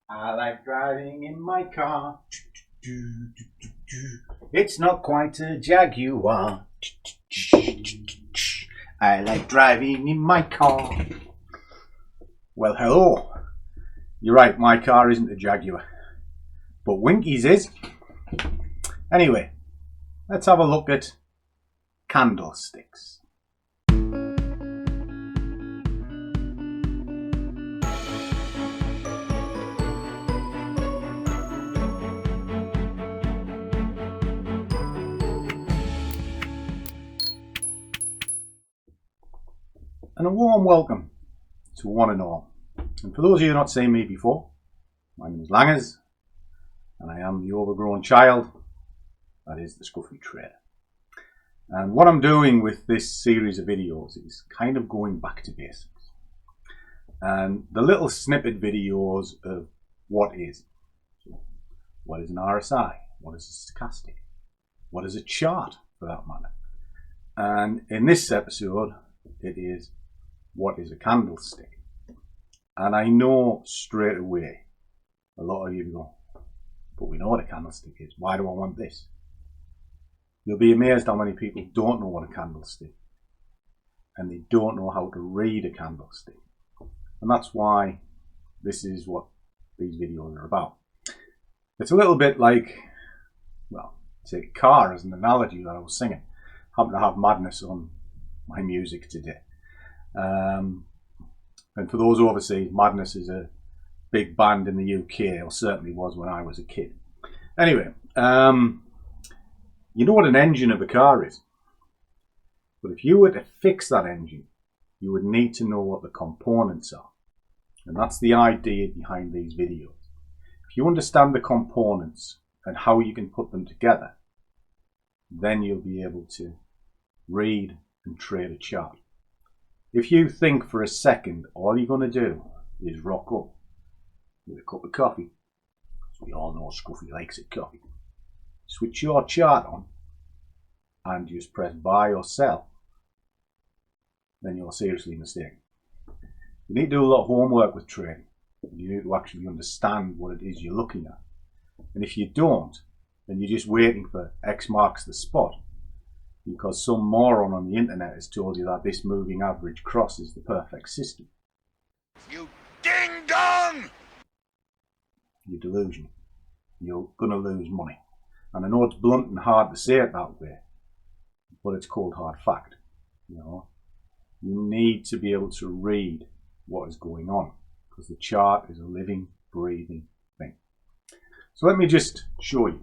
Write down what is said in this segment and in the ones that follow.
I like driving in my car. It's not quite a Jaguar. I like driving in my car. Well, hello. You're right, my car isn't a Jaguar, but Winky's is. Anyway, let's have a look at candlesticks. And a warm welcome to one and all. And for those of you who have not seen me before, my name is Langers, and I am the overgrown child that is the Scruffy Trader. And what I'm doing with this series of videos is kind of going back to basics. And the little snippet videos of what is. So, what is an RSI? What is a stochastic? What is a chart, for that matter? And in this episode, it is what is a candlestick. And I know straight away, a lot of you go, but we know what a candlestick is. Why do I want this? You'll be amazed how many people don't know what a candlestick is, and they don't know how to read a candlestick. And that's why this is what these videos are about. It's a little bit like, well, take a car as an analogy that I was singing. I happen to have Madness on my music today. And for those overseas, Madness is a big band in the UK, or certainly was when I was a kid. Anyway, you know what an engine of a car is. But if you were to fix that engine, you would need to know what the components are. And that's the idea behind these videos. If you understand the components and how you can put them together, then you'll be able to read and trade a chart. If you think for a second, all you're going to do is rock up with a cup of coffee, because we all know Scruffy likes it coffee, switch your chart on and just press buy or sell, then you're seriously mistaken. You need to do a lot of homework with trading. You need to actually understand what it is you're looking at. And if you don't, then you're just waiting for X marks the spot, because some moron on the internet has told you that this moving average cross is the perfect system. You ding dong! You're delusional. You're going to lose money. And I know it's blunt and hard to say it that way, but it's cold hard fact. You know, you need to be able to read what is going on, because the chart is a living, breathing thing. So let me just show you.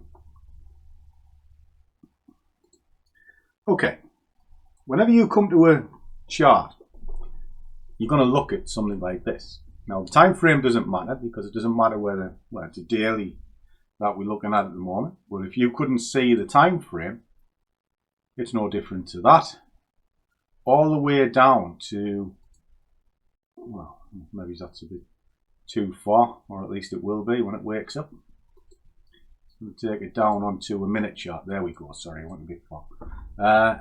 Okay, whenever you come to a chart, you're going to look at something like this. Now, the time frame doesn't matter, because it doesn't matter whether, well, it's a daily that we're looking at the moment. But if you couldn't see the time frame, it's no different to that. All the way down to, well, maybe that's a bit too far, or at least it will be when it wakes up. We'll take it down onto a minute chart. There we go. Sorry, I went a bit far.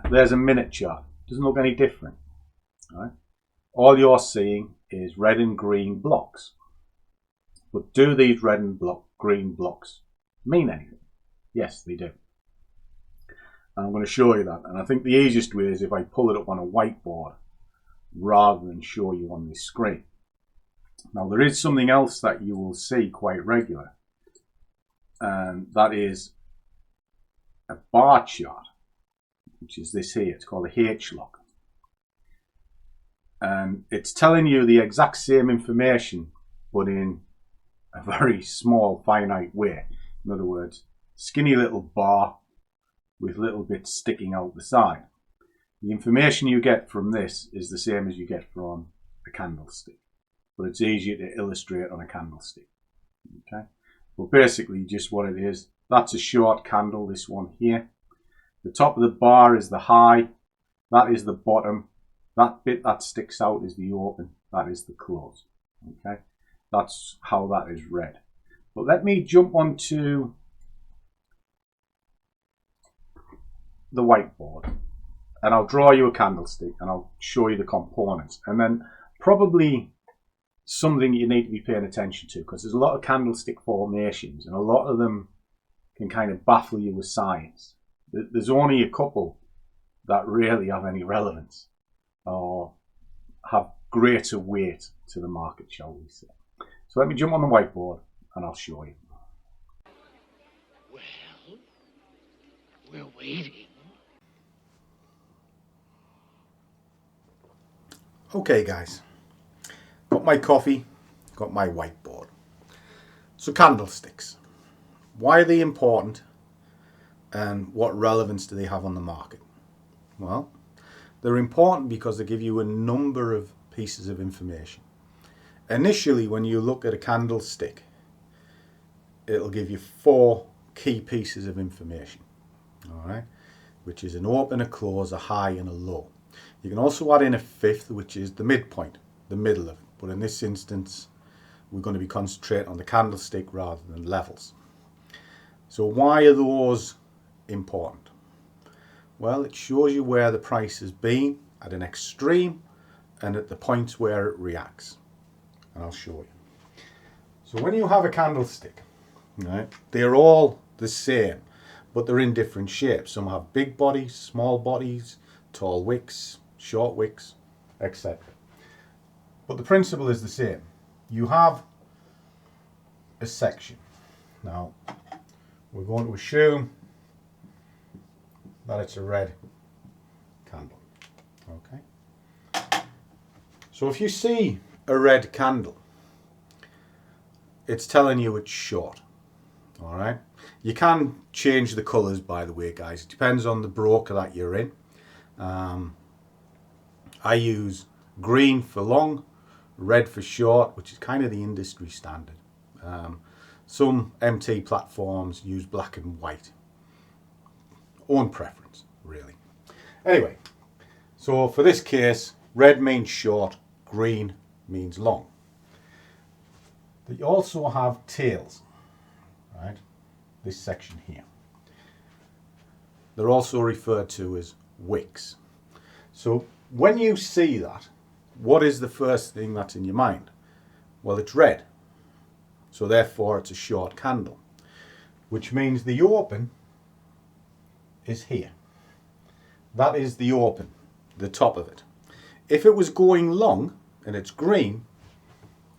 There's a minute chart. Doesn't look any different. All right. All you're seeing is red and green blocks. But do these red and green blocks mean anything? Yes, they do. And I'm going to show you that. And I think the easiest way is if I pull it up on a whiteboard rather than show you on this screen. Now, there is something else that you will see quite regular. And that is a bar chart, which is this here. It's called a H-log. And it's telling you the exact same information, but in a very small, finite way. In other words, skinny little bar with little bits sticking out the side. The information you get from this is the same as you get from a candlestick, but it's easier to illustrate on a candlestick. Okay. But basically, just what it is, that's a short candle, this one here. The top of the bar is the high, that is the bottom. That bit that sticks out is the open, that is the close. Okay, that's how that is read. But let me jump onto the whiteboard and I'll draw you a candlestick and I'll show you the components. And then probably something you need to be paying attention to, because there's a lot of candlestick formations and a lot of them can kind of baffle you with science. There's only a couple that really have any relevance or have greater weight to the market, shall we say. So let me jump on the whiteboard and I'll show you. Well, we're waiting. Okay guys, got my coffee, got my whiteboard. So candlesticks, why are they important and what relevance do they have on the market? Well, they're important because they give you a number of pieces of information. Initially, when you look at a candlestick, it'll give you 4 key pieces of information, all right, which is an open, a close, a high and a low. You can also add in a 5th, which is the midpoint, the middle of it. But in this instance, we're going to be concentrating on the candlestick rather than levels. So why are those important? Well, it shows you where the price has been at an extreme and at the points where it reacts. And I'll show you. So when you have a candlestick, right, they're all the same, but they're in different shapes. Some have big bodies, small bodies, tall wicks, short wicks, etc. But the principle is the same. You have a section. Now, we're going to assume that it's a red candle. Okay. So if you see a red candle, it's telling you it's short. All right. You can change the colours, by the way, guys. It depends on the broker that you're in. I use green for long, red for short, which is kind of the industry standard. Some MT platforms use black and white. Own preference, really. Anyway, so for this case, red means short, green means long. They also have tails, right? This section here. They're also referred to as wicks. So when you see that, what is the first thing that's in your mind? Well, it's red. So therefore it's a short candle, which means the open is here. That is the open, the top of it. If it was going long and it's green,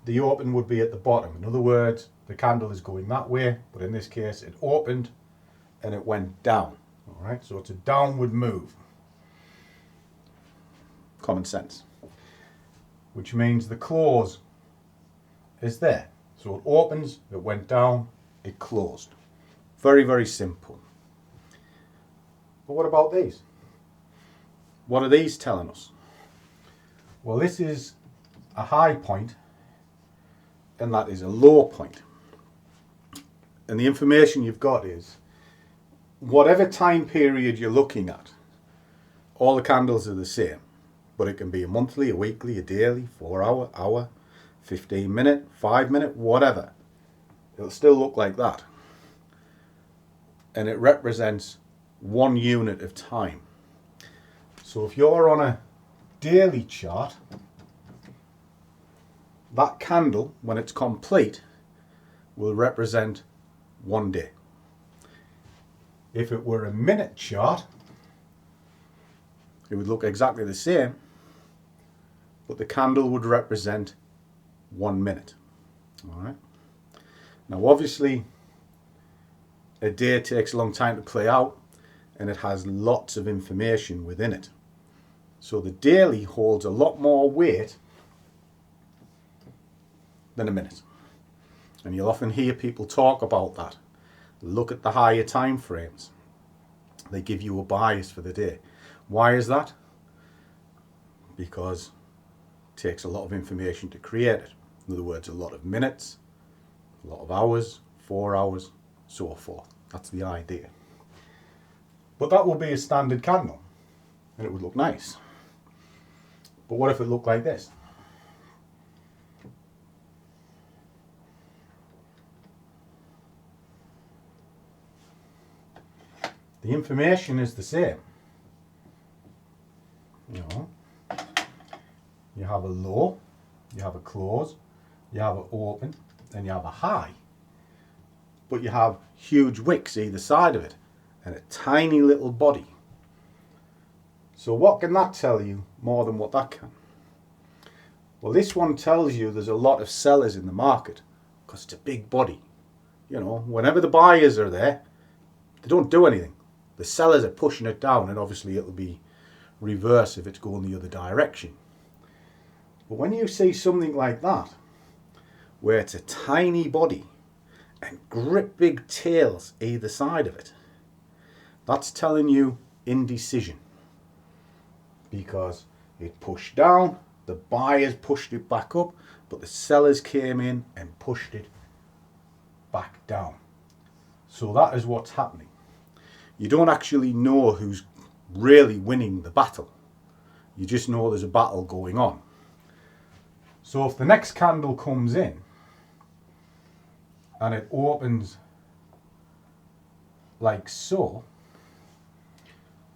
the open would be at the bottom. In other words, the candle is going that way, but in this case it opened and it went down. All right, so it's a downward move. Common sense. Which means the close is there. So it opens, it went down, it closed. Very, very simple. But what about these? What are these telling us? Well, this is a high point and that is a low point. And the information you've got is whatever time period you're looking at, all the candles are the same. But it can be a monthly, a weekly, a daily, 4 hour, 15 minute, 5 minute, whatever. It'll still look like that. And it represents 1 unit of time. So if you're on a daily chart, that candle, when it's complete, will represent 1 day. If it were a minute chart, it would look exactly the same, but the candle would represent 1 minute. All right. Now, obviously, a day takes a long time to play out, and it has lots of information within it. So the daily holds a lot more weight than a minute. And you'll often hear people talk about that. Look at the higher time frames. They give you a bias for the day. Why is that? Because it takes a lot of information to create it. In other words, a lot of minutes, a lot of hours, 4 hours, so forth. That's the idea. But that will be a standard candle and it would look nice. But what if it looked like this? The information is the same. You know, you have a low, you have a close, you have an open, and you have a high, but you have huge wicks either side of it and a tiny little body. So what can that tell you more than what that can? Well, this one tells you there's a lot of sellers in the market because it's a big body. You know, whenever the buyers are there, they don't do anything. The sellers are pushing it down, and obviously it'll be reverse if it's going the other direction. But when you see something like that, where it's a tiny body and grip big tails either side of it, that's telling you indecision, because it pushed down, the buyers pushed it back up, but the sellers came in and pushed it back down. So that is what's happening. You don't actually know who's really winning the battle. You just know there's a battle going on. So if the next candle comes in and it opens like so,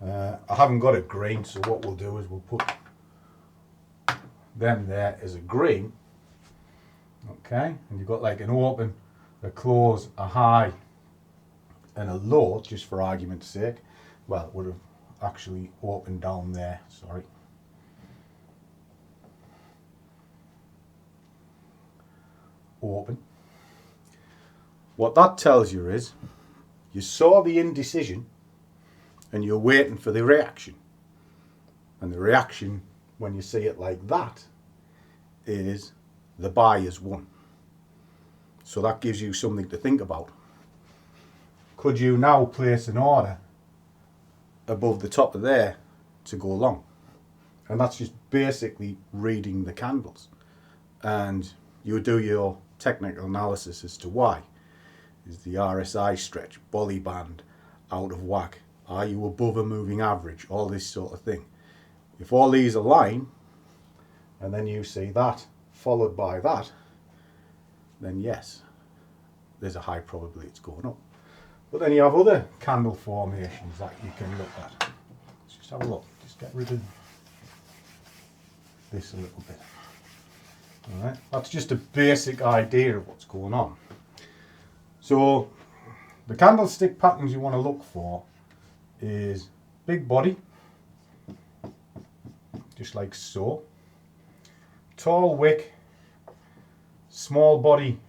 I haven't got a green, so what we'll do is we'll put them there as a green. Okay, and you've got like an open, a close, a high and a low, just for argument's sake. Well, it would have actually opened down there, sorry. Open. What that tells you is you saw the indecision and you're waiting for the reaction. And the reaction, when you see it like that, is the buyers won. So that gives you something to think about. Could you now place an order above the top of there to go long? And that's just basically reading the candles. And you do your technical analysis as to why. Is the RSI stretch, Bollinger Band, out of whack? Are you above a moving average? All this sort of thing. If all these align, and then you see that followed by that, then yes, there's a high probability it's going up. But then you have other candle formations that you can look at. Let's just have a look. Just get rid of this a little bit. Alright, that's just a basic idea of what's going on. So the candlestick patterns you want to look for is big body, just like so, tall wick, small body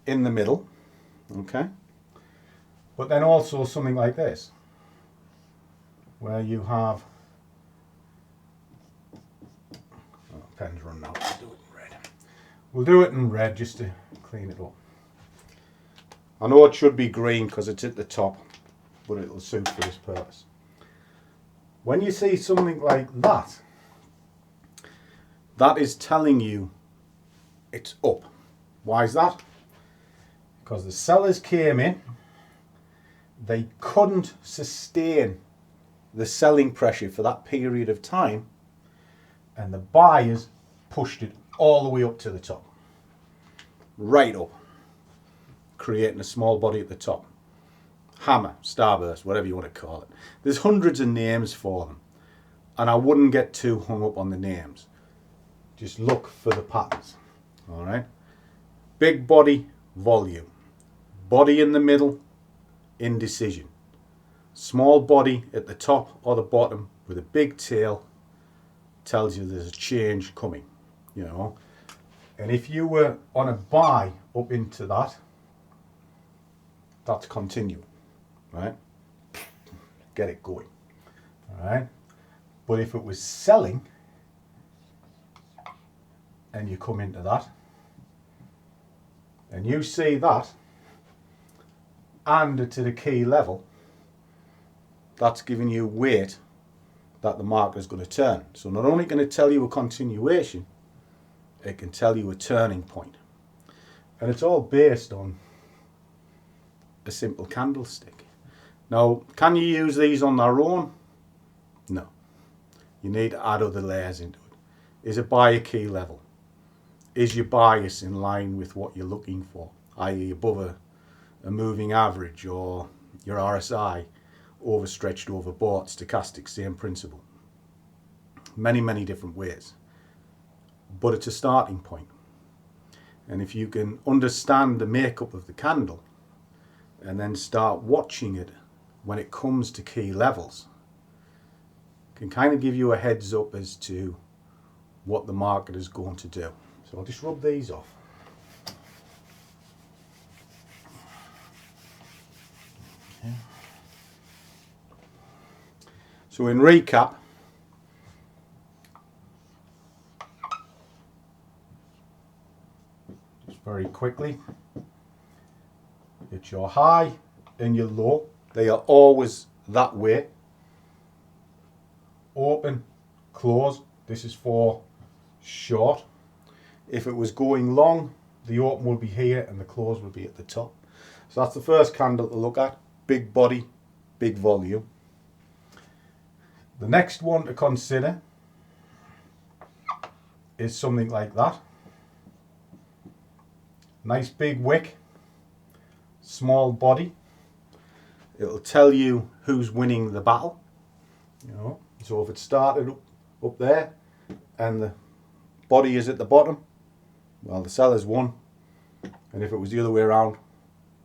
in the middle, okay, but then also something like this, where you have, oh, pen's run out, let's do it in red. We'll do it in red just to clean it up. I know it should be green because it's at the top, but it'll suit for this purpose. When you see something like that, that is telling you it's up. Why is that? Because the sellers came in, they couldn't sustain the selling pressure for that period of time, and the buyers pushed it all the way up to the top. Right up. Creating a small body at the top. Hammer, starburst, whatever you want to call it. There's hundreds of names for them, and I wouldn't get too hung up on the names. Just look for the patterns. Alright? Big body, volume. Body in the middle, indecision. Small body at the top or the bottom with a big tail tells you there's a change coming. You know? And if you were on a buy up into that, that's continuing. Right? Get it going. Alright? But if it was selling and you come into that and you see that and to the key level, that's giving you weight that the market is going to turn. So not only can it tell you a continuation, it can tell you a turning point. And it's all based on a simple candlestick. Now, can you use these on their own? No. You need to add other layers into it. Is it by a key level? Is your bias in line with what you're looking for? i.e. above a moving average, or your RSI overstretched, overbought, stochastic, same principle. Many, many different ways. But it's a starting point. And if you can understand the makeup of the candle and then start watching it when it comes to key levels, it can kind of give you a heads up as to what the market is going to do. So I'll just rub these off. Okay. So in recap, just very quickly, it's your high and your low. They are always that way. Open, close. This is for short. If it was going long, the open will be here and the close will be at the top. So that's the first candle to look at. Big body, big volume. The next one to consider is something like that. Nice big wick, small body. It'll tell you who's winning the battle. You know, so if it started up there and the body is at the bottom, well, the seller's won. And if it was the other way around,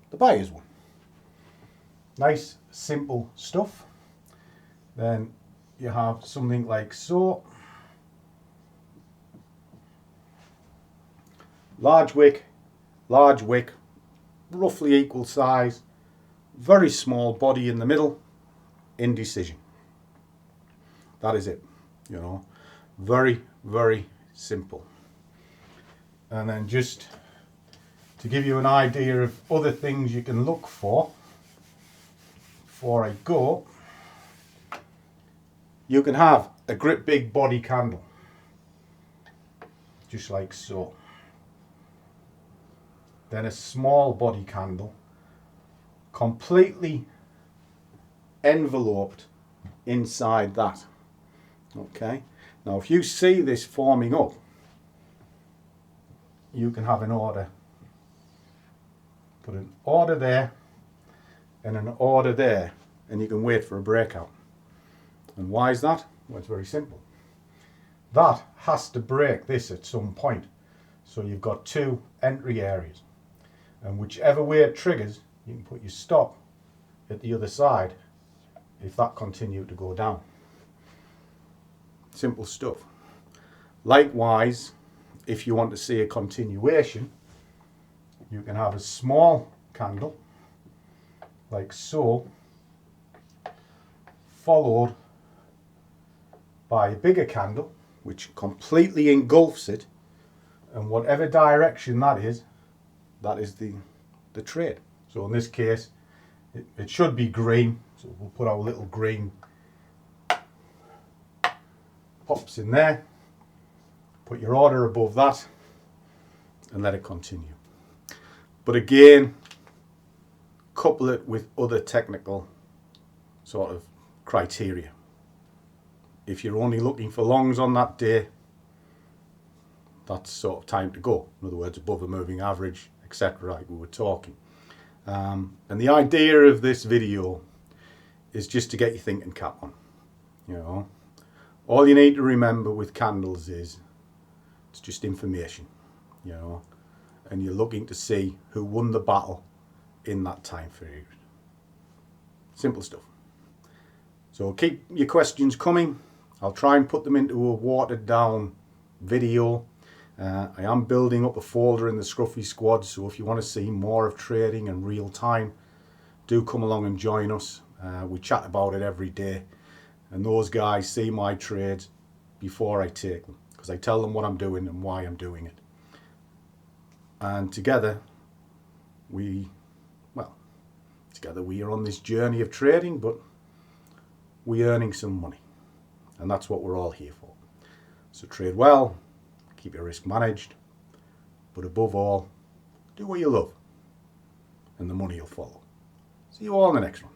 the buyer's won. Nice, simple stuff. Then you have something like so. Large wick, roughly equal size, very small body in the middle, indecision. That is it, you know, very, very simple. And then just to give you an idea of other things you can look for before I go, you can have a great big body candle, just like so. Then a small body candle, completely enveloped inside that. Okay, now if you see this forming up, you can have an order. Put an order there and an order there, and you can wait for a breakout. And why is that? Well, it's very simple. That has to break this at some point. So you've got two entry areas. And whichever way it triggers, you can put your stop at the other side if that continued to go down. Simple stuff. Likewise, if you want to see a continuation, you can have a small candle like so, followed by a bigger candle which completely engulfs it, and whatever direction that is the trade. So in this case it should be green, so we'll put our little green pops in there, put your order above that and let it continue. But again, couple it with other technical sort of criteria. If you're only looking for longs on that day, that's sort of time to go. In other words, above a moving average, etc. like we were talking. And the idea of this video is just to get your thinking cap on. You know, all you need to remember with candles is it's just information, you know, and you're looking to see who won the battle in that time period. Simple stuff. So keep your questions coming. I'll try and put them into a watered down video. I am building up a folder in the Scruffy Squad, so if you want to see more of trading and real time, do come along and join us. We chat about it every day, and those guys see my trades before I take them, because I tell them what I'm doing and why I'm doing it. And together we are on this journey of trading, but we're earning some money, and that's what we're all here for. So trade well, keep your risk managed, but above all, do what you love, and the money will follow. See you all in the next one.